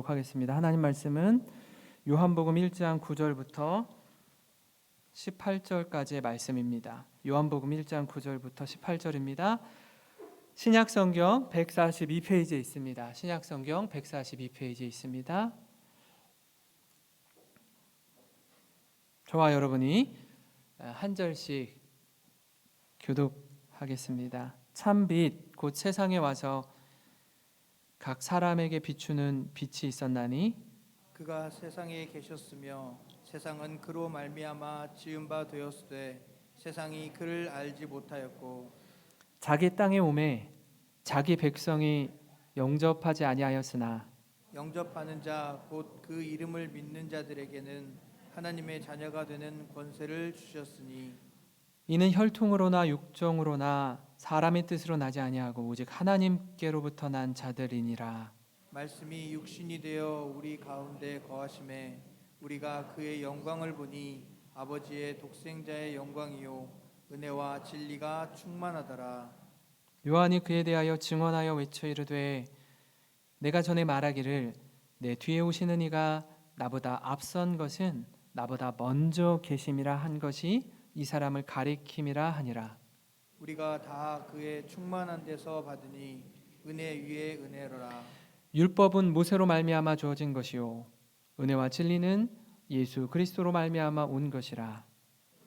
하겠습니다. 하나님 말씀은 요한복음 1장 9절부터 18절까지의 말씀입니다. 요한복음 1장 9절부터 18절입니다. 신약성경 142페이지에 있습니다. 신약성경 142페이지에 있습니다. 저와 여러분이 한 절씩 교독하겠습니다. 참빛 곧 세상에 와서 각 사람에게 비추는 빛이 있었나니 그가 세상에 계셨으며 세상은 그로 말미암아 지은 바 되었으되 세상이 그를 알지 못하였고 자기 땅에 오매 자기 백성이 영접하지 아니하였으나 영접하는 자 곧 그 이름을 믿는 자들에게는 하나님의 자녀가 되는 권세를 주셨으니 이는 혈통으로나 육정으로나 사람의 뜻으로 나지 아니하고 오직 하나님께로부터 난 자들이니라. 말씀이 육신이 되어 우리 가운데 거하심에 우리가 그의 영광을 보니 아버지의 독생자의 영광이요 은혜와 진리가 충만하더라. 요한이 그에 대하여 증언하여 외쳐 이르되 내가 전에 말하기를 내 뒤에 오시는 이가 나보다 앞선 것은 나보다 먼저 계심이라 한 것이 이 사람을 가리킴이라 하니라. 우리가 다 그의 충만한 데서 받으니 은혜 위에 은혜로라. 율법은 모세로 말미암아 주어진 것이요 은혜와 진리는 예수 그리스도로 말미암아 온 것이라.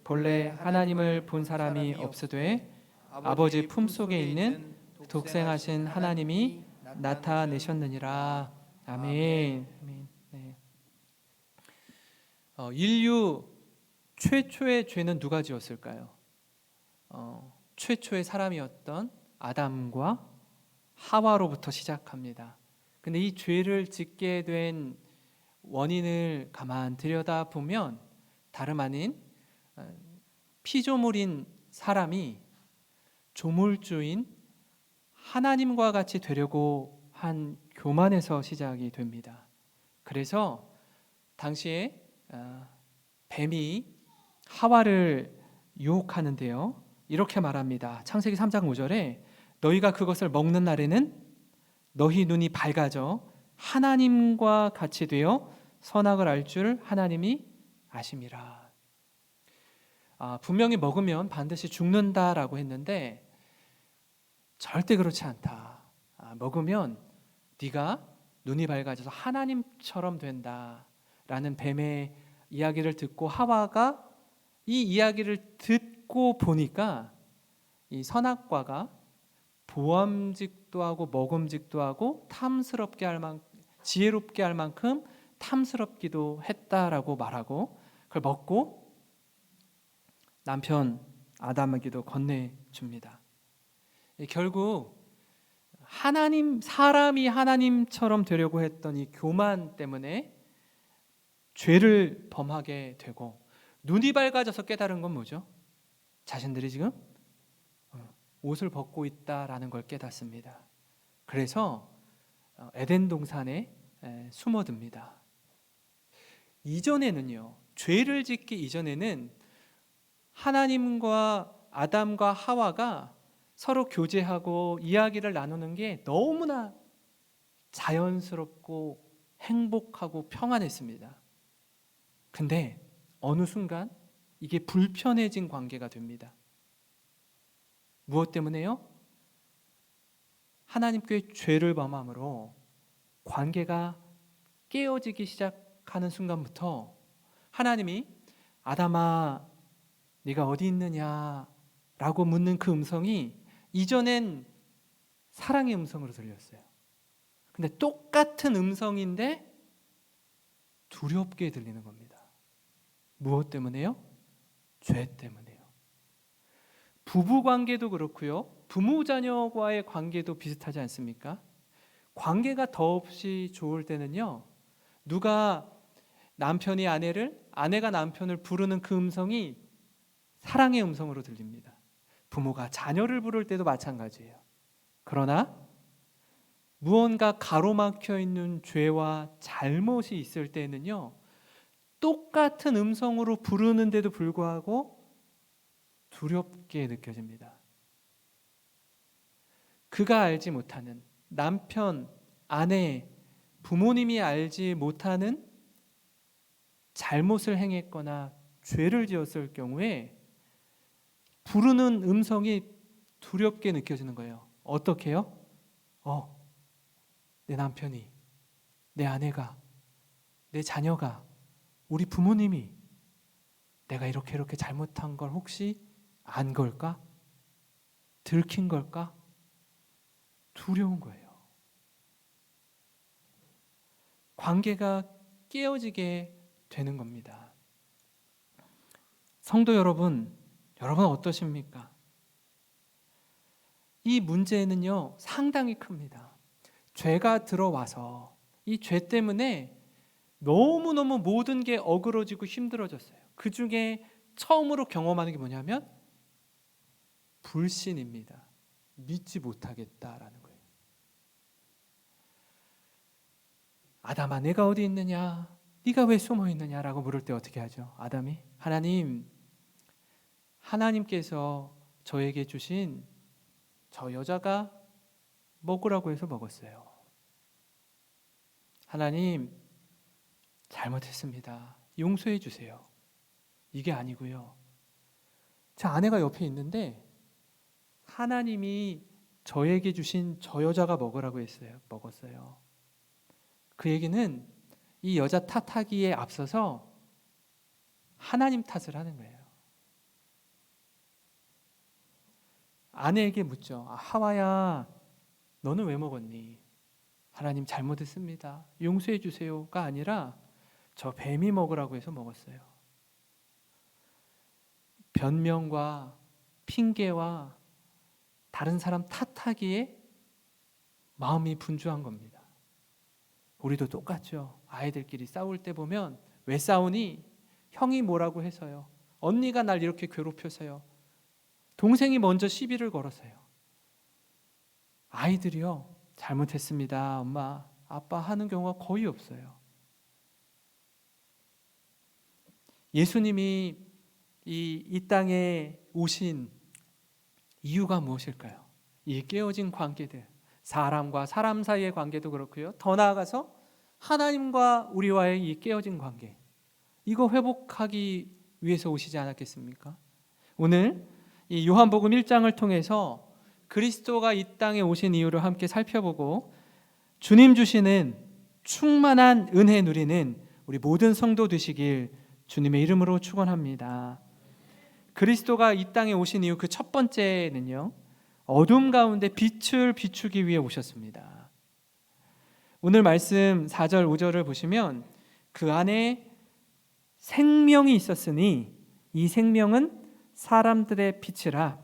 본래 하나님을 본 사람이 없으되 아버지 품속에 있는 독생하신 하나님이 나타내셨느니라. 아멘. 아멘. 네. 인류 최초의 죄는 누가 지었을까요? 최초의 사람이었던 아담과 하와로부터 시작합니다. 근데 이 죄를 짓게 된 원인을 가만 들여다보면 다름 아닌 피조물인 사람이 조물주인 하나님과 같이 되려고 한 교만에서 시작이 됩니다. 그래서 당시에 뱀이 하와를 유혹하는데요. 이렇게 말합니다. 창세기 3장 5절에 너희가 그것을 먹는 날에는 너희 눈이 밝아져 하나님과 같이 되어 선악을 알 줄 하나님이 아심이라. 분명히 먹으면 반드시 죽는다라고 했는데 절대 그렇지 않다. 먹으면 네가 눈이 밝아져서 하나님처럼 된다라는 뱀의 이야기를 듣고 하와가 이 이야기를 듣고 보니까 이 선악과가 보암직도 하고 먹음직도 하고 탐스럽게 할 만큼 지혜롭게 할 만큼 탐스럽기도 했다라고 말하고 그걸 먹고 남편 아담에게도 건네줍니다. 결국 사람이 하나님처럼 되려고 했던 이 교만 때문에 죄를 범하게 되고 눈이 밝아져서 깨달은 건 뭐죠? 자신들이 지금 옷을 벗고 있다라는 걸 깨닫습니다. 그래서 에덴 동산에 숨어듭니다. 이전에는요, 죄를 짓기 이전에는 하나님과 아담과 하와가 서로 교제하고 이야기를 나누는 게 너무나 자연스럽고 행복하고 평안했습니다. 근데 어느 순간 이게 불편해진 관계가 됩니다. 무엇 때문에요? 하나님께 죄를 범함으로 관계가 깨어지기 시작하는 순간부터 하나님이 아담아 네가 어디 있느냐라고 묻는 그 음성이 이전엔 사랑의 음성으로 들렸어요. 근데 똑같은 음성인데 두렵게 들리는 겁니다. 무엇 때문에요? 죄 때문에요. 부부 관계도 그렇고요. 부모 자녀와의 관계도 비슷하지 않습니까? 관계가 더없이 좋을 때는요. 누가 남편이 아내가 남편을 부르는 그 음성이 사랑의 음성으로 들립니다. 부모가 자녀를 부를 때도 마찬가지예요. 그러나 무언가 가로막혀 있는 죄와 잘못이 있을 때는요. 똑같은 음성으로 부르는데도 불구하고 두렵게 느껴집니다. 그가 알지 못하는 남편, 아내, 부모님이 알지 못하는 잘못을 행했거나 죄를 지었을 경우에 부르는 음성이 두렵게 느껴지는 거예요. 어떻게요? 내 남편이, 내 아내가, 내 자녀가, 우리 부모님이 내가 이렇게 잘못한 걸 혹시 안 걸까? 들킨 걸까? 두려운 거예요. 관계가 깨어지게 되는 겁니다. 성도 여러분 어떠십니까? 이 문제는요, 상당히 큽니다. 죄가 들어와서 이 죄 때문에 너무너무 모든 게 어그러지고 힘들어졌어요. 그 중에 처음으로 경험하는 게 뭐냐면 불신입니다. 믿지 못하겠다라는 거예요. 아담아, 내가 어디 있느냐? 네가 왜 숨어 있느냐라고 물을 때 어떻게 하죠? 아담이 하나님께서 저에게 주신 저 여자가 먹으라고 해서 먹었어요. 하나님, 잘못했습니다. 용서해 주세요. 이게 아니고요. 제 아내가 옆에 있는데 하나님이 저에게 주신 저 여자가 먹으라고 했어요. 먹었어요. 그 얘기는 이 여자 탓하기에 앞서서 하나님 탓을 하는 거예요. 아내에게 묻죠. 하와야, 너는 왜 먹었니? 하나님 잘못했습니다. 용서해 주세요가 아니라 저 뱀이 먹으라고 해서 먹었어요. 변명과 핑계와 다른 사람 탓하기에 마음이 분주한 겁니다. 우리도 똑같죠. 아이들끼리 싸울 때 보면 왜 싸우니? 형이 뭐라고 해서요. 언니가 날 이렇게 괴롭혀서요. 동생이 먼저 시비를 걸어서요. 아이들이요, 잘못했습니다. 엄마, 아빠 하는 경우가 거의 없어요. 예수님이 이 땅에 오신 이유가 무엇일까요? 이 깨어진 관계들, 사람과 사람 사이의 관계도 그렇고요. 더 나아가서 하나님과 우리와의 이 깨어진 관계, 이거 회복하기 위해서 오시지 않았겠습니까? 오늘 이 요한복음 1장을 통해서 그리스도가 이 땅에 오신 이유를 함께 살펴보고 주님 주시는 충만한 은혜 누리는 우리 모든 성도 되시길 주님의 이름으로 축원합니다. 그리스도가 이 땅에 오신 이유 그 첫 번째는요, 어둠 가운데 빛을 비추기 위해 오셨습니다. 오늘 말씀 4절 5절을 보시면 그 안에 생명이 있었으니 이 생명은 사람들의 빛이라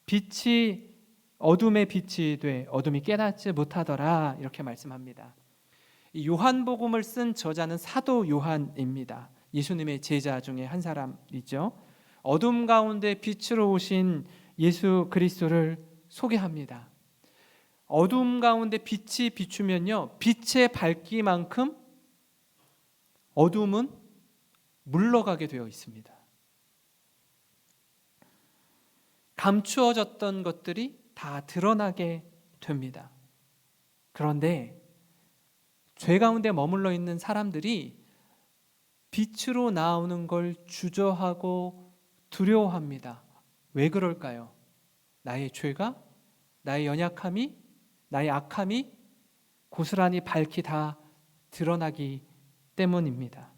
빛이 어둠의 빛이 돼 어둠이 깨닫지 못하더라, 이렇게 말씀합니다. 이 요한복음을 쓴 저자는 사도 요한입니다. 예수님의 제자 중에 한 사람이죠. 어둠 가운데 빛으로 오신 예수 그리스도를 소개합니다. 어둠 가운데 빛이 비추면요, 빛의 밝기만큼 어둠은 물러가게 되어 있습니다. 감추어졌던 것들이 다 드러나게 됩니다. 그런데 죄 가운데 머물러 있는 사람들이 빛으로 나오는 걸 주저하고 두려워합니다. 왜 그럴까요? 나의 죄가, 나의 연약함이, 나의 악함이 고스란히 밝히 다 드러나기 때문입니다.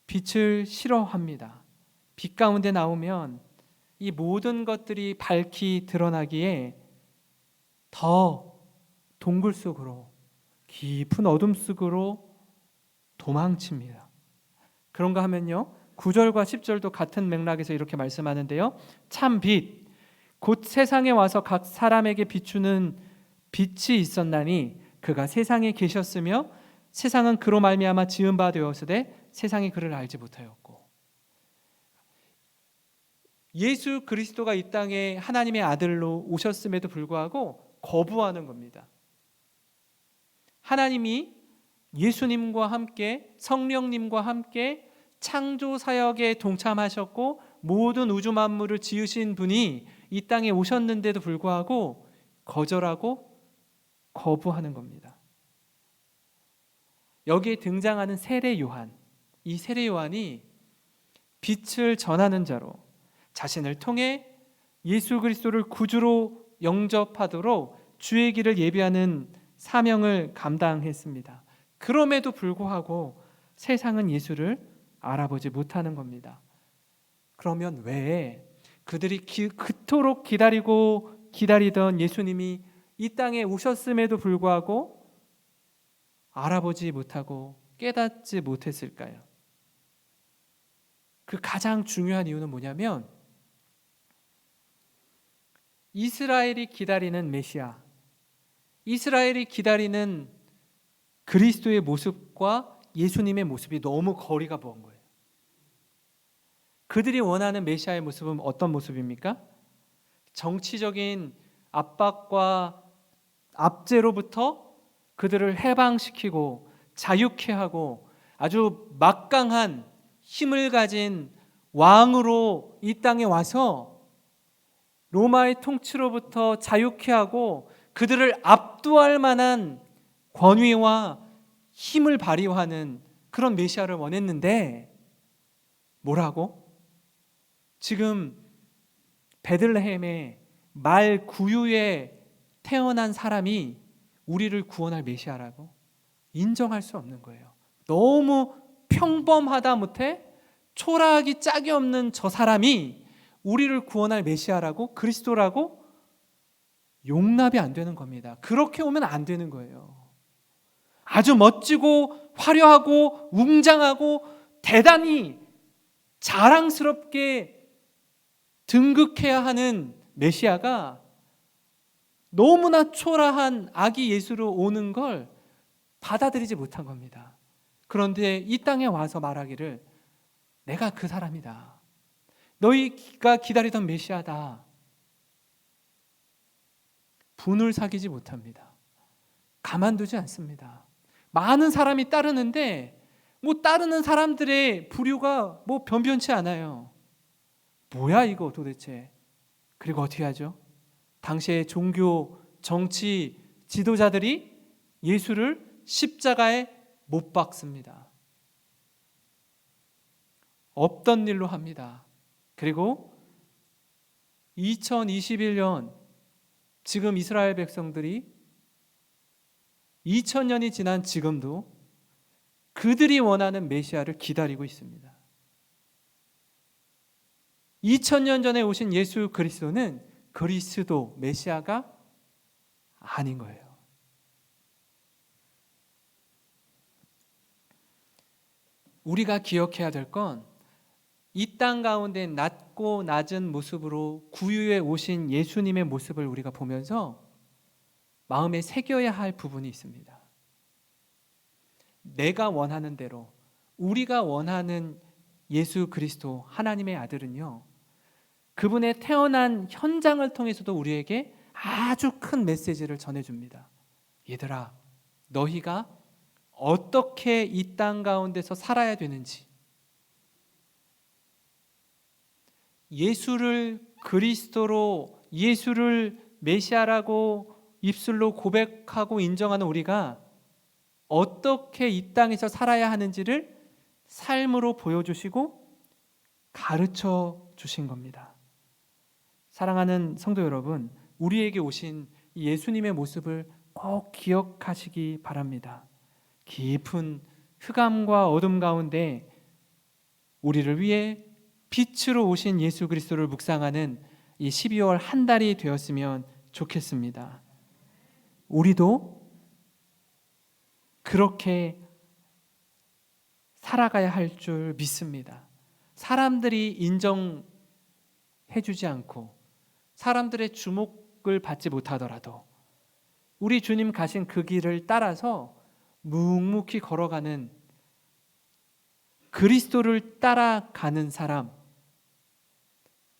빛을 싫어합니다. 빛 가운데 나오면 이 모든 것들이 밝히 드러나기에 더 동굴 속으로, 깊은 어둠 속으로 도망칩니다. 그런가 하면요, 9절과 10절도 같은 맥락에서 이렇게 말씀하는데요, 참 빛, 곧 세상에 와서 각 사람에게 비추는 빛이 있었나니 그가 세상에 계셨으며 세상은 그로 말미암아 지은 바 되었으되 세상이 그를 알지 못하였고. 예수 그리스도가 이 땅에 하나님의 아들로 오셨음에도 불구하고 거부하는 겁니다. 하나님이 예수님과 함께 성령님과 함께 창조 사역에 동참하셨고 모든 우주 만물을 지으신 분이 이 땅에 오셨는데도 불구하고 거절하고 거부하는 겁니다. 여기에 등장하는 세례 요한, 이 세례 요한이 빛을 전하는 자로 자신을 통해 예수 그리스도를 구주로 영접하도록 주의 길을 예비하는 사명을 감당했습니다. 그럼에도 불구하고 세상은 예수를 알아보지 못하는 겁니다. 그러면 왜 그들이 그토록 기다리던 예수님이 이 땅에 오셨음에도 불구하고 알아보지 못하고 깨닫지 못했을까요? 그 가장 중요한 이유는 뭐냐면 이스라엘이 기다리는 메시아, 이스라엘이 기다리는 그리스도의 모습과 예수님의 모습이 너무 거리가 먼 거예요. 그들이 원하는 메시아의 모습은 어떤 모습입니까? 정치적인 압박과 압제로부터 그들을 해방시키고 자유케 하고 아주 막강한 힘을 가진 왕으로 이 땅에 와서 로마의 통치로부터 자유케 하고 그들을 압도할 만한 권위와 힘을 발휘하는 그런 메시아를 원했는데 뭐라고? 지금 베들레헴의 말 구유에 태어난 사람이 우리를 구원할 메시아라고 인정할 수 없는 거예요. 너무 평범하다 못해 초라하기 짝이 없는 저 사람이 우리를 구원할 메시아라고, 그리스도라고 용납이 안 되는 겁니다. 그렇게 오면 안 되는 거예요. 아주 멋지고 화려하고 웅장하고 대단히 자랑스럽게 등극해야 하는 메시아가 너무나 초라한 아기 예수로 오는 걸 받아들이지 못한 겁니다. 그런데 이 땅에 와서 말하기를 내가 그 사람이다. 너희가 기다리던 메시아다. 분을 사귀지 못합니다. 가만두지 않습니다. 많은 사람이 따르는데 따르는 사람들의 부류가 변변치 않아요. 뭐야 이거 도대체. 그리고 어떻게 하죠? 당시의 종교, 정치 지도자들이 예수를 십자가에 못 박습니다. 없던 일로 합니다. 그리고 2021년 지금 이스라엘 백성들이 2000년이 지난 지금도 그들이 원하는 메시아를 기다리고 있습니다. 2000년 전에 오신 예수 그리스도는 그리스도 메시아가 아닌 거예요. 우리가 기억해야 될 건 이 땅 가운데 낮고 낮은 모습으로 구유에 오신 예수님의 모습을 우리가 보면서 마음에 새겨야 할 부분이 있습니다. 내가 원하는 대로, 우리가 원하는 예수 그리스도 하나님의 아들은요, 그분의 태어난 현장을 통해서도 우리에게 아주 큰 메시지를 전해줍니다. 얘들아, 너희가 어떻게 이 땅 가운데서 살아야 되는지, 예수를 그리스도로, 예수를 메시아라고 입술로 고백하고 인정하는 우리가 어떻게 이 땅에서 살아야 하는지를 삶으로 보여주시고 가르쳐 주신 겁니다. 사랑하는 성도 여러분, 우리에게 오신 예수님의 모습을 꼭 기억하시기 바랍니다. 깊은 흑암과 어둠 가운데 우리를 위해 빛으로 오신 예수 그리스도를 묵상하는 이 12월 한 달이 되었으면 좋겠습니다. 우리도 그렇게 살아가야 할 줄 믿습니다. 사람들이 인정해주지 않고 사람들의 주목을 받지 못하더라도 우리 주님 가신 그 길을 따라서 묵묵히 걸어가는, 그리스도를 따라가는 사람,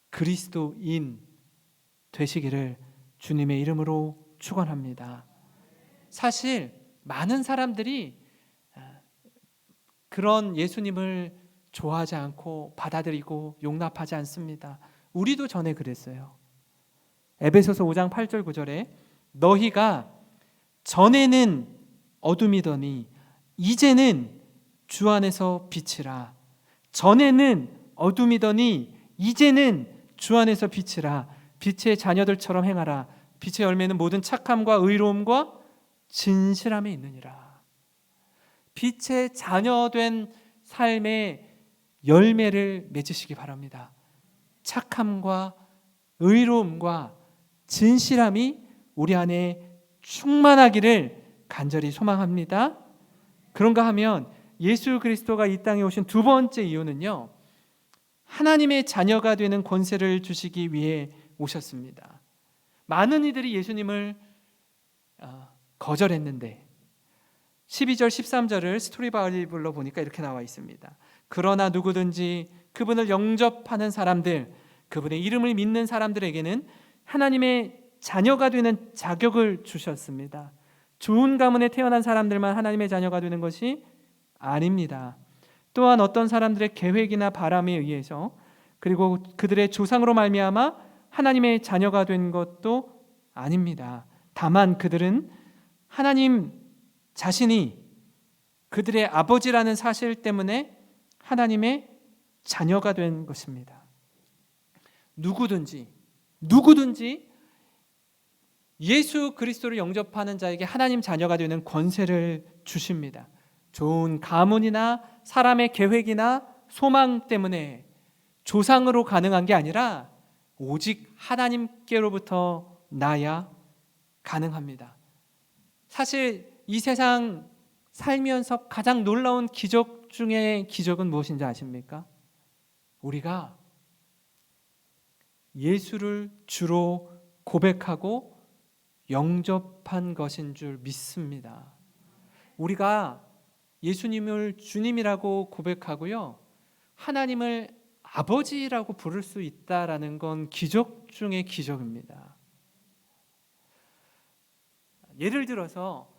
그리스도인 되시기를 주님의 이름으로 축원합니다. 사실 많은 사람들이 그런 예수님을 좋아하지 않고 받아들이고 용납하지 않습니다. 우리도 전에 그랬어요. 에베소서 5장 8절 9절에 너희가 전에는 어둠이더니 이제는 주 안에서 빛이라. 전에는 어둠이더니 이제는 주 안에서 빛이라. 빛의 자녀들처럼 행하라. 빛의 열매는 모든 착함과 의로움과 진실함에 있느니라. 빛의 자녀된 삶의 열매를 맺으시기 바랍니다. 착함과 의로움과 진실함이 우리 안에 충만하기를 간절히 소망합니다. 그런가 하면 예수 그리스도가 이 땅에 오신 두 번째 이유는요, 하나님의 자녀가 되는 권세를 주시기 위해 오셨습니다. 많은 이들이 예수님을 거절했는데 12절 13절을 스토리 바이블로 보니까 이렇게 나와 있습니다. 그러나 누구든지 그분을 영접하는 사람들, 그분의 이름을 믿는 사람들에게는 하나님의 자녀가 되는 자격을 주셨습니다. 좋은 가문에 태어난 사람들만 하나님의 자녀가 되는 것이 아닙니다. 또한 어떤 사람들의 계획이나 바람에 의해서, 그리고 그들의 조상으로 말미암아 하나님의 자녀가 된 것도 아닙니다. 다만 그들은 하나님 자신이 그들의 아버지라는 사실 때문에 하나님의 자녀가 된 것입니다. 누구든지 예수 그리스도를 영접하는 자에게 하나님 자녀가 되는 권세를 주십니다. 좋은 가문이나 사람의 계획이나 소망 때문에 조상으로 가능한 게 아니라 오직 하나님께로부터 나야 가능합니다. 사실 이 세상 살면서 가장 놀라운 기적 중에 기적은 무엇인지 아십니까? 우리가 예수를 주로 고백하고 영접한 것인 줄 믿습니다. 우리가 예수님을 주님이라고 고백하고요, 하나님을 아버지라고 부를 수 있다라는 건 기적 중의 기적입니다. 예를 들어서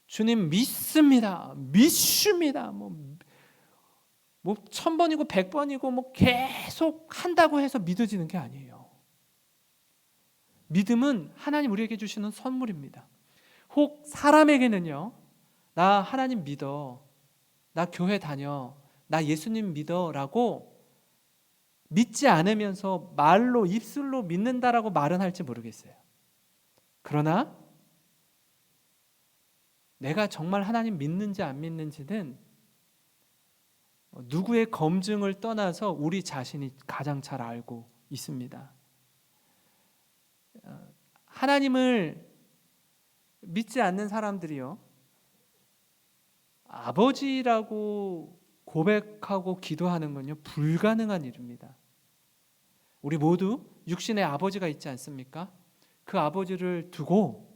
주님 믿습니다, 뭐 1000번이고 100번이고 뭐 계속 한다고 해서 믿어지는 게 아니에요. 믿음은 하나님 우리에게 주시는 선물입니다. 혹 사람에게는요, 나 하나님 믿어, 나 교회 다녀, 나 예수님 믿어 라고 믿지 않으면서 말로 입술로 믿는다라고 말은 할지 모르겠어요. 그러나 내가 정말 하나님 믿는지 안 믿는지는 누구의 검증을 떠나서 우리 자신이 가장 잘 알고 있습니다. 하나님을 믿지 않는 사람들이요, 아버지라고 고백하고 기도하는 건요, 불가능한 일입니다. 우리 모두 육신의 아버지가 있지 않습니까? 그 아버지를 두고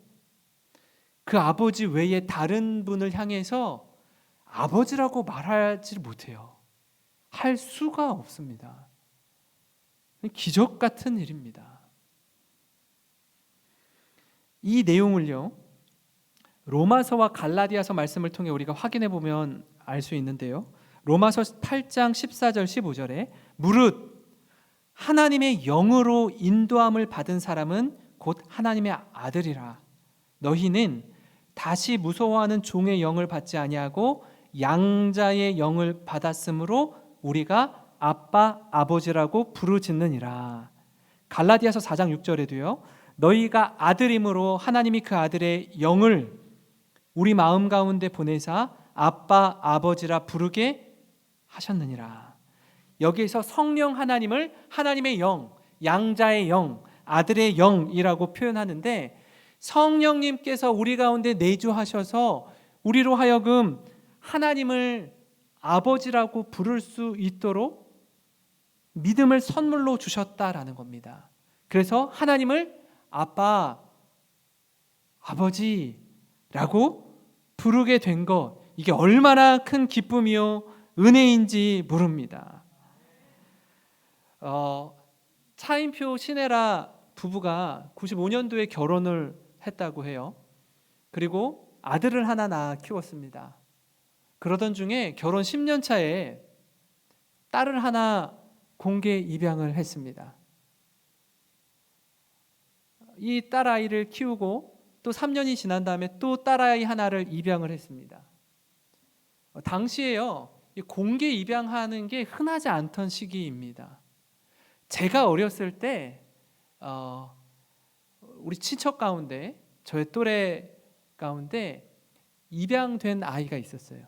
그 아버지 외에 다른 분을 향해서 아버지라고 말하지 못해요. 할 수가 없습니다. 기적 같은 일입니다. 이 내용을요, 로마서와 갈라디아서 말씀을 통해 우리가 확인해 보면 알 수 있는데요, 로마서 8장 14절 15절에 무릇 하나님의 영으로 인도함을 받은 사람은 곧 하나님의 아들이라. 너희는 다시 무서워하는 종의 영을 받지 아니하고 양자의 영을 받았으므로 우리가 아빠 아버지라고 부르짖느니라. 갈라디아서 4장 6절에도요, 너희가 아들임으로 하나님이 그 아들의 영을 우리 마음 가운데 보내사 아빠 아버지라 부르게 하셨느니라. 여기에서 성령 하나님을 하나님의 영, 양자의 영, 아들의 영이라고 표현하는데, 성령님께서 우리 가운데 내주하셔서 우리로 하여금 하나님을 아버지라고 부를 수 있도록 믿음을 선물로 주셨다라는 겁니다. 그래서 하나님을 아빠, 아버지라고 부르게 된 것, 이게 얼마나 큰 기쁨이요 은혜인지 모릅니다. 차인표 신혜라 부부가 95년도에 결혼을 했다고 해요. 그리고 아들을 하나 낳아 키웠습니다. 그러던 중에 결혼 10년 차에 딸을 하나 공개 입양을 했습니다. 이 딸아이를 키우고 또 3년이 지난 다음에 또 딸아이 하나를 입양을 했습니다. 당시에요, 이 공개 입양하는 게 흔하지 않던 시기입니다. 제가 어렸을 때 우리 친척 가운데, 저의 또래 가운데 입양된 아이가 있었어요.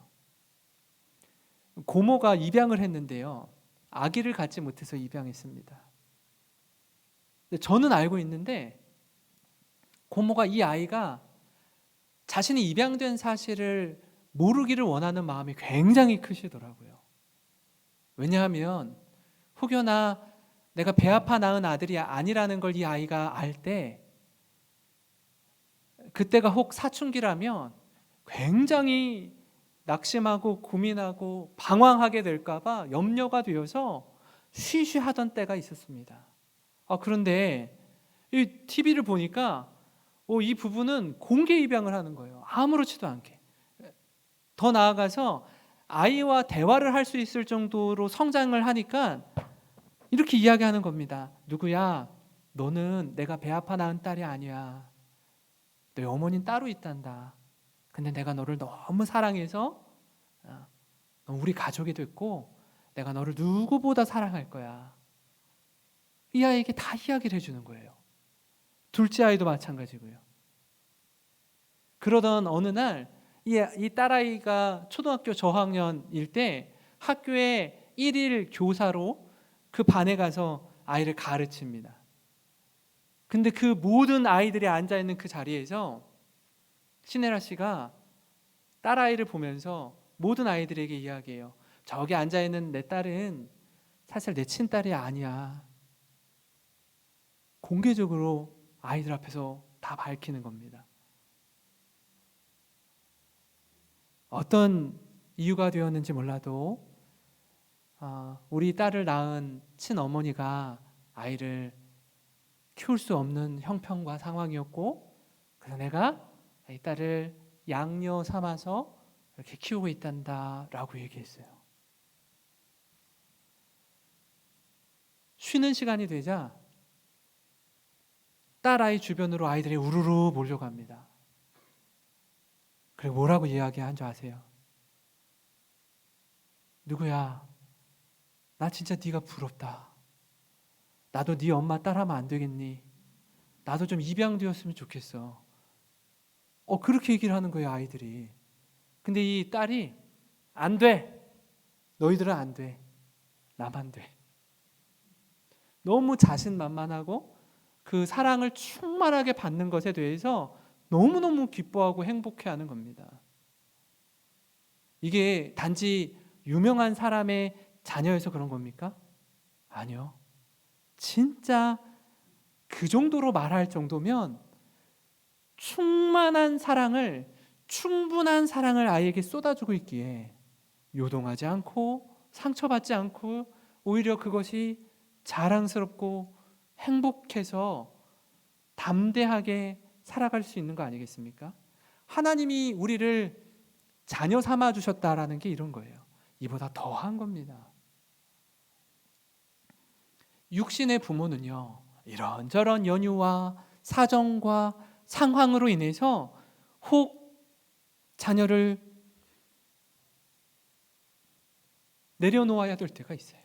고모가 입양을 했는데요, 아기를 갖지 못해서 입양했습니다. 저는 알고 있는데 고모가 이 아이가 자신이 입양된 사실을 모르기를 원하는 마음이 굉장히 크시더라고요. 왜냐하면 혹여나 내가 배 아파 낳은 아들이 아니라는 걸 이 아이가 알 때, 그때가 혹 사춘기라면 굉장히 낙심하고 고민하고 방황하게 될까 봐 염려가 되어서 쉬쉬하던 때가 있었습니다. 그런데 이 TV를 보니까 이 부부는 공개 입양을 하는 거예요. 아무렇지도 않게. 더 나아가서 아이와 대화를 할 수 있을 정도로 성장을 하니까 이렇게 이야기하는 겁니다. 누구야, 너는 내가 배 아파 낳은 딸이 아니야. 너희 어머니는 따로 있단다. 근데 내가 너를 너무 사랑해서 너 우리 가족이 됐고 내가 너를 누구보다 사랑할 거야. 이 아이에게 다 이야기를 해주는 거예요. 둘째 아이도 마찬가지고요. 그러던 어느 날 이 딸아이가 초등학교 저학년일 때 학교에 1일 교사로 그 반에 가서 아이를 가르칩니다. 근데 그 모든 아이들이 앉아있는 그 자리에서 신혜라 씨가 딸아이를 보면서 모든 아이들에게 이야기해요. 저기 앉아있는 내 딸은 사실 내 친딸이 아니야. 공개적으로 아이들 앞에서 다 밝히는 겁니다. 어떤 이유가 되었는지 몰라도 우리 딸을 낳은 친어머니가 아이를 키울 수 없는 형편과 상황이었고, 그래서 내가 이 딸을 양녀 삼아서 이렇게 키우고 있단다라고 얘기했어요. 쉬는 시간이 되자 딸아이 주변으로 아이들이 우르르 몰려갑니다. 그리고 뭐라고 이야기한 줄 아세요? 누구야, 나 진짜 네가 부럽다. 나도 네 엄마 따라하면 안 되겠니? 나도 좀 입양되었으면 좋겠어. 그렇게 얘기를 하는 거예요, 아이들이. 근데 이 딸이 안 돼. 너희들은 안 돼. 나만 돼. 너무 자신만만하고 그 사랑을 충만하게 받는 것에 대해서 너무너무 기뻐하고 행복해하는 겁니다. 이게 단지 유명한 사람의 자녀여서 그런 겁니까? 아니요. 진짜 그 정도로 말할 정도면 충분한 사랑을 아이에게 쏟아주고 있기에 요동하지 않고 상처받지 않고 오히려 그것이 자랑스럽고 행복해서 담대하게 살아갈 수 있는 거 아니겠습니까? 하나님이 우리를 자녀 삼아 주셨다라는 게 이런 거예요. 이보다 더한 겁니다. 육신의 부모는요, 이런저런 연유와 사정과 상황으로 인해서 혹 자녀를 내려놓아야 될 때가 있어요.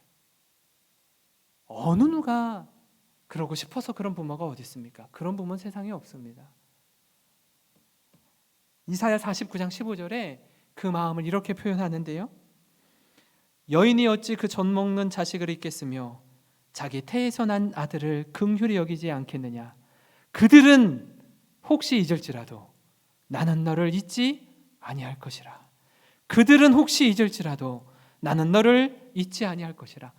어느 누가 그러고 싶어서 그런 부모가 어디 있습니까? 그런 부모는 세상에 없습니다. 이사야 49장 15절에 그 마음을 이렇게 표현하는데요. 여인이 어찌 그 젖 먹는 자식을 잊겠으며 자기 태에서 난 아들을 긍휼히 여기지 않겠느냐. 그들은 혹시 잊을지라도 나는 너를 잊지 아니할 것이라. 그들은 혹시 잊을지라도 나는 너를 잊지 아니할 것이라.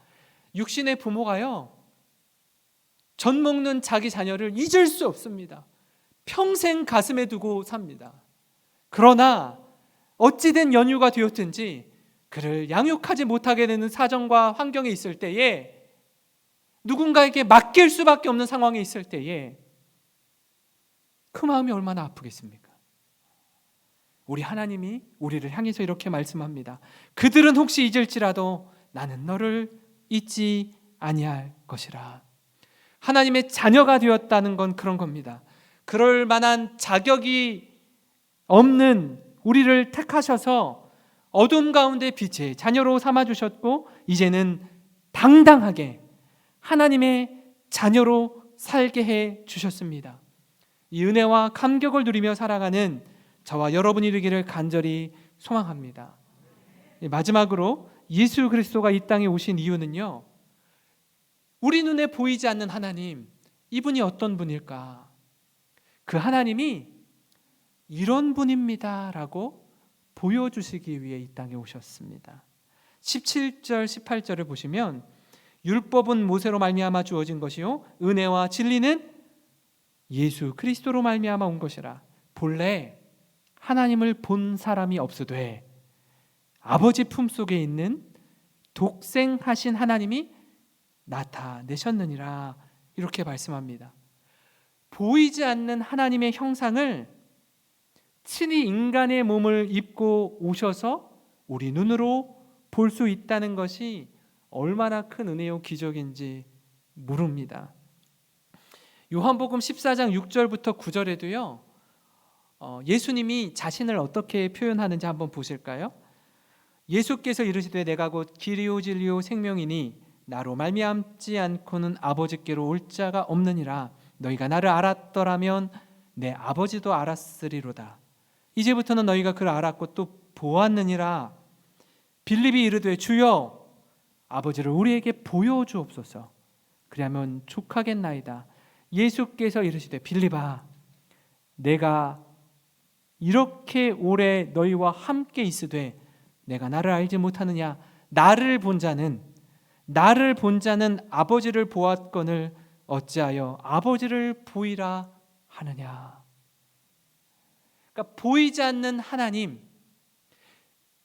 육신의 부모가요, 젖 먹는 자기 자녀를 잊을 수 없습니다. 평생 가슴에 두고 삽니다. 그러나 어찌된 연유가 되었든지 그를 양육하지 못하게 되는 사정과 환경에 있을 때에, 누군가에게 맡길 수밖에 없는 상황에 있을 때에 그 마음이 얼마나 아프겠습니까? 우리 하나님이 우리를 향해서 이렇게 말씀합니다. 그들은 혹시 잊을지라도 나는 너를 잊지 아니할 것이라. 하나님의 자녀가 되었다는 건 그런 겁니다. 그럴 만한 자격이 없는 우리를 택하셔서 어둠 가운데 빛의 자녀로 삼아주셨고 이제는 당당하게 하나님의 자녀로 살게 해 주셨습니다. 이 은혜와 감격을 누리며 살아가는 저와 여러분이 되기를 간절히 소망합니다. 마지막으로 예수 그리스도가 이 땅에 오신 이유는요, 우리 눈에 보이지 않는 하나님, 이분이 어떤 분일까? 그 하나님이 이런 분입니다 라고 보여주시기 위해 이 땅에 오셨습니다. 17절 18절을 보시면 율법은 모세로 말미암아 주어진 것이요 은혜와 진리는 예수 그리스도로 말미암아 온 것이라. 본래 하나님을 본 사람이 없으되 아버지 품속에 있는 독생하신 하나님이 나타내셨느니라, 이렇게 말씀합니다. 보이지 않는 하나님의 형상을 친히 인간의 몸을 입고 오셔서 우리 눈으로 볼 수 있다는 것이 얼마나 큰 은혜요 기적인지 모릅니다. 요한복음 14장 6절부터 9절에도요 예수님이 자신을 어떻게 표현하는지 한번 보실까요? 예수께서 이르시되 내가 곧 길이요 진리요 생명이니 나로 말미암지 않고는 아버지께로 올 자가 없느니라. 너희가 나를 알았더라면 내 아버지도 알았으리로다. 이제부터는 너희가 그를 알았고 또 보았느니라. 빌립이 이르되 주여 아버지를 우리에게 보여주옵소서. 그리하면 족하겠나이다. 예수께서 이르시되 빌립아 내가 이렇게 오래 너희와 함께 있으되 내가 나를 알지 못하느냐? 나를 본 자는 아버지를 보았거늘 어찌하여 아버지를 보이라 하느냐? 그러니까 보이지 않는 하나님,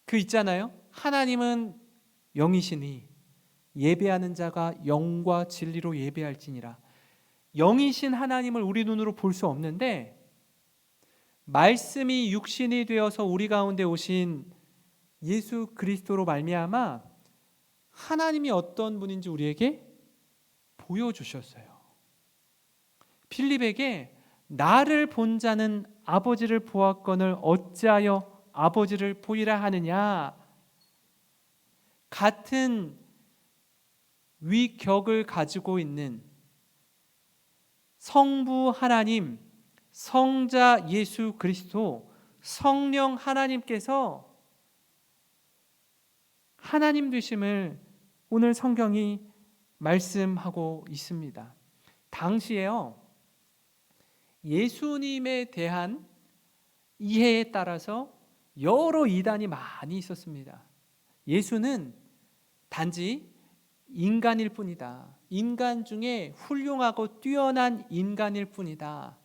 그 있잖아요. 하나님은 영이시니 예배하는 자가 영과 진리로 예배할지니라. 영이신 하나님을 우리 눈으로 볼 수 없는데 말씀이 육신이 되어서 우리 가운데 오신 예수 그리스도로 말미암아 하나님이 어떤 분인지 우리에게 보여주셨어요. 필립에게 나를 본 자는 아버지를 보았거늘 어찌하여 아버지를 보이라 하느냐? 같은 위격을 가지고 있는 성부 하나님, 성자 예수 그리스도, 성령 하나님께서 하나님 되심을 오늘 성경이 말씀하고 있습니다. 당시에요 예수님에 대한 이해에 따라서 여러 이단이 많이 있었습니다. 예수는 단지 인간일 뿐이다. 인간 중에 훌륭하고 뛰어난 인간일 뿐이다.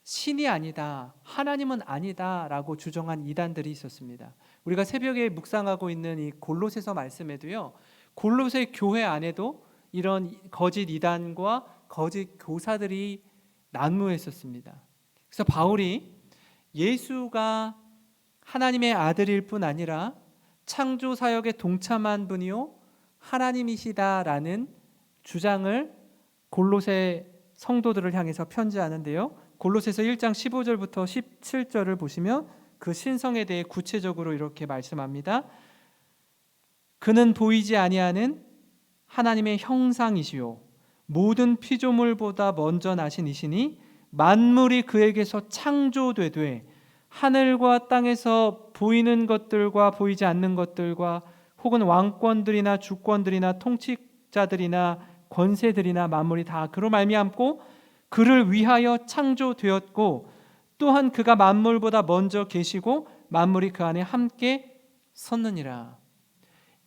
신이 아니다. 하나님은 아니다. 라고 주장한 이단들이 있었습니다. 우리가 새벽에 묵상하고 있는 이 골로새서 말씀에도요, 골로새 교회 안에도 이런 거짓 이단과 거짓 교사들이 난무했었습니다. 그래서 바울이 예수가 하나님의 아들일 뿐 아니라 창조 사역에 동참한 분이요 하나님이시다라는 주장을 골로새 성도들을 향해서 편지하는데요, 골로새서 1장 15절부터 17절을 보시면 그 신성에 대해 구체적으로 이렇게 말씀합니다. 그는 보이지 아니하는 하나님의 형상이시요 모든 피조물보다 먼저 나신 이시니 만물이 그에게서 창조되되 하늘과 땅에서 보이는 것들과 보이지 않는 것들과 혹은 왕권들이나 주권들이나 통치자들이나 권세들이나 만물이 다 그로 말미암고 그를 위하여 창조되었고 또한 그가 만물보다 먼저 계시고 만물이 그 안에 함께 섰느니라.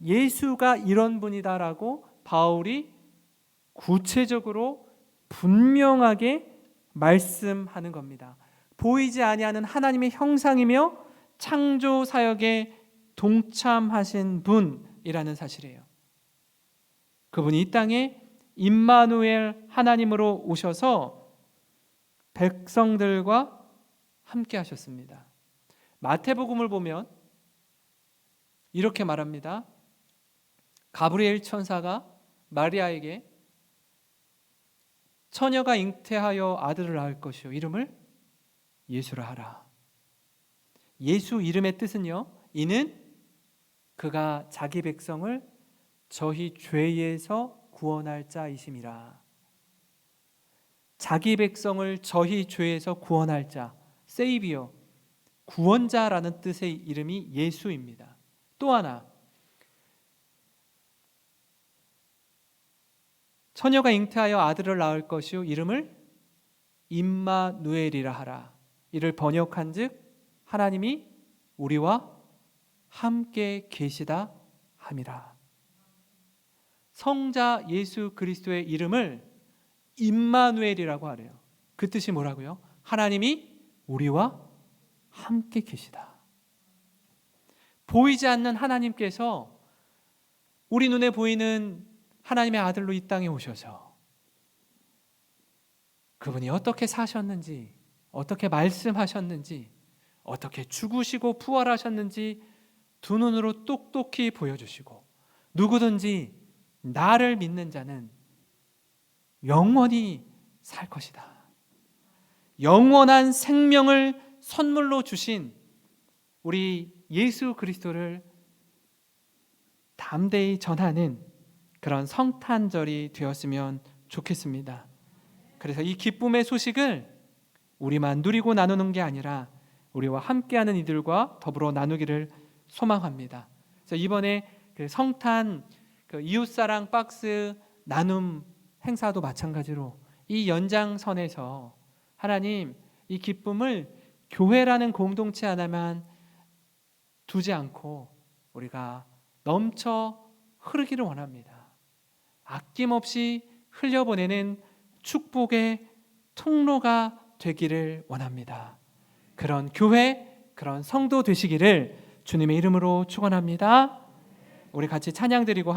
예수가 이런 분이다라고 바울이 구체적으로 분명하게 말씀하는 겁니다. 보이지 아니하는 하나님의 형상이며 창조 사역에 동참하신 분이라는 사실이에요. 그분이 이 땅에 임마누엘 하나님으로 오셔서 백성들과 함께 하셨습니다. 마태복음을 보면 이렇게 말합니다. 가브리엘 천사가 마리아에게 처녀가 잉태하여 아들을 낳을 것이요 이름을 예수라 하라. 예수 이름의 뜻은요, 이는 그가 자기 백성을 저희 죄에서 구원할 자이심이라. 자기 백성을 저희 죄에서 구원할 자, 세이비어, 구원자라는 뜻의 이름이 예수입니다. 또 하나, 처녀가 잉태하여 아들을 낳을 것이요 이름을 임마누엘이라 하라. 이를 번역한즉 하나님이 우리와 함께 계시다 함이라. 성자 예수 그리스도의 이름을 임마누엘이라고 하래요. 그 뜻이 뭐라고요? 하나님이 우리와 함께 계시다. 보이지 않는 하나님께서 우리 눈에 보이는 하나님의 아들로 이 땅에 오셔서 그분이 어떻게 사셨는지, 어떻게 말씀하셨는지, 어떻게 죽으시고 부활하셨는지 두 눈으로 똑똑히 보여주시고, 누구든지 나를 믿는 자는 영원히 살 것이다. 영원한 생명을 선물로 주신 우리 예수 그리스도를 담대히 전하는 그런 성탄절이 되었으면 좋겠습니다. 그래서 이 기쁨의 소식을 우리만 누리고 나누는 게 아니라 우리와 함께하는 이들과 더불어 나누기를 소망합니다. 그래서 이번에 그 성탄 이웃사랑 박스 나눔 행사도 마찬가지로 이 연장선에서 하나님 이 기쁨을 교회라는 공동체 하나만 두지 않고 우리가 넘쳐 흐르기를 원합니다. 아낌없이 흘려보내는 축복의 통로가 되기를 원합니다. 그런 교회, 그런 성도 되시기를 주님의 이름으로 축원합니다. 우리 같이 찬양 드리고